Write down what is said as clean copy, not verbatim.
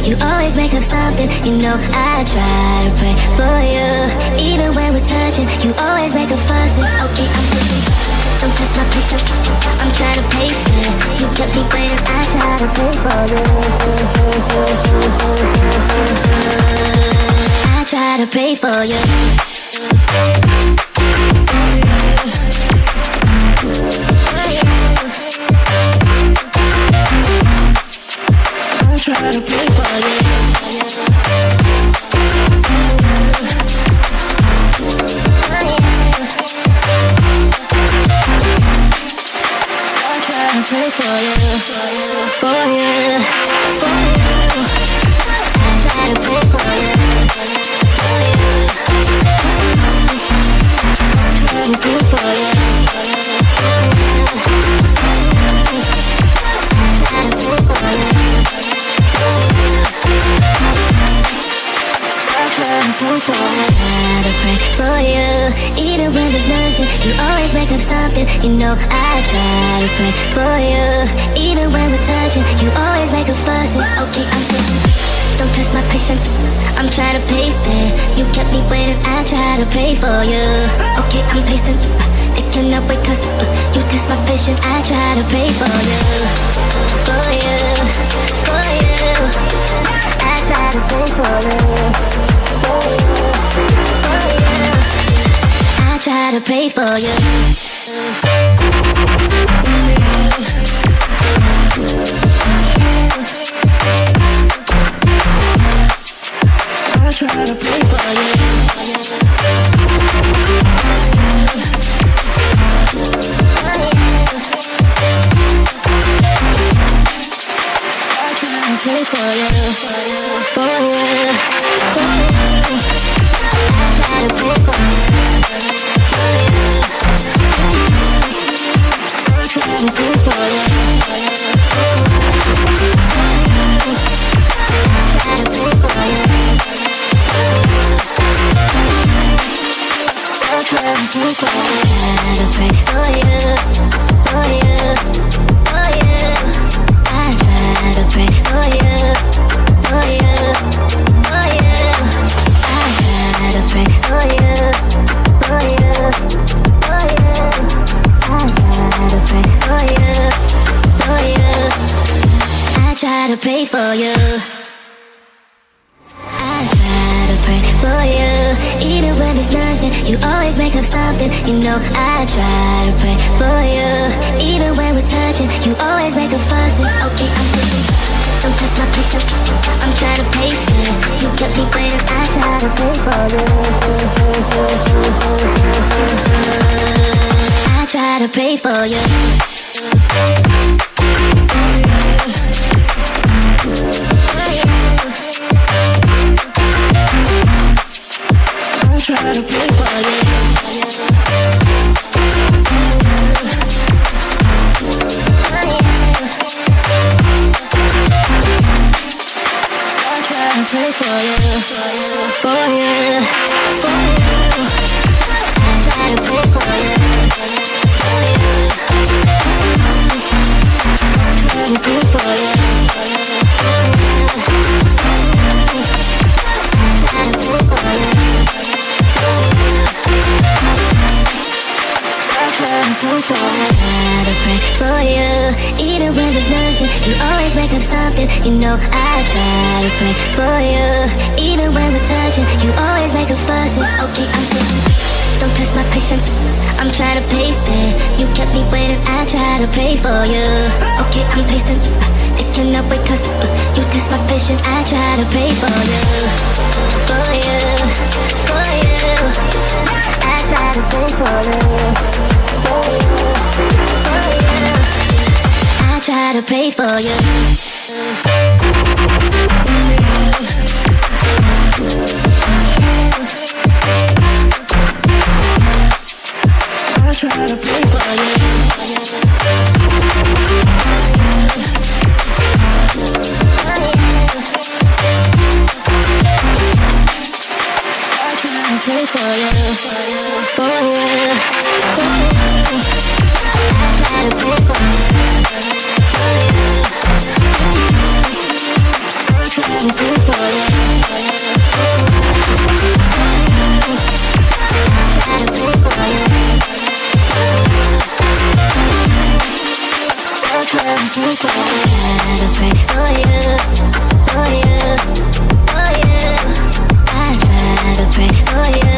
You always make up something. You know I try to pray for you. Even when we're touching, you always make a fuss. Okay, I'm pushing. Don't test my patience. I'm trying to pace it. You kept me waiting. I try to pray for you. I try to pray for you. I try to pray for you. I try to pray for you, for you, for you. I try to pray for you, for you. I try to pray for you, I try to pray for you. I pray for you, even when there's nothing. You always make up something. You know I try to pray for you, even when we're touching. You always make a fuss. Okay, I'm pushing. Don't test my patience. I'm trying to pace it. You kept me waiting. I try to pray for you. Okay, I'm pacing. It cannot wait 'cause you test my patience. I try to pray for you, for you, for you. I try to pray for you. I try to pray for you. I try to pray for you. I try to pray for you, for you, for you. I try to pray for you. I try to pray for you. I try to pray for you. I try to pray for you. For you, for you. I try to pray for you, for you, for you. I try to pray for you, for you, for you. I try to pray for you, for you. I try to pray for you. I try to pray for you, even when there's nothing. You always make up something. You know I try to pray for you, even when we're touching. You always make a fuss. Okay, I'm pushing. Don't test my patience. I'm trying to pace it. You kept me waiting. I try to pray for you. I try to pray for you. I try to pray for you. I try to pray for you, for you, for you. I try to pray for you, for you. I try to pray for you, for you. I try to pray for you, I try to pray for you, even when there's nothing. You always make up something. You know I try to pray for you, even when we're touching. You always make a fuss. Okay, I'm pushing. Don't test my patience. I'm trying to pace it. You kept me waiting. I try to pray for you. Okay, I'm pacing. It cannot wait 'cause you test my patience. I try to pray for you, for you, for you. I try to pray for you, for you, for you. I try to pray for you. I try to pray for you. I try to pray for you, for you, for you. I try to pray for you, for you. I try to I try to pray for you.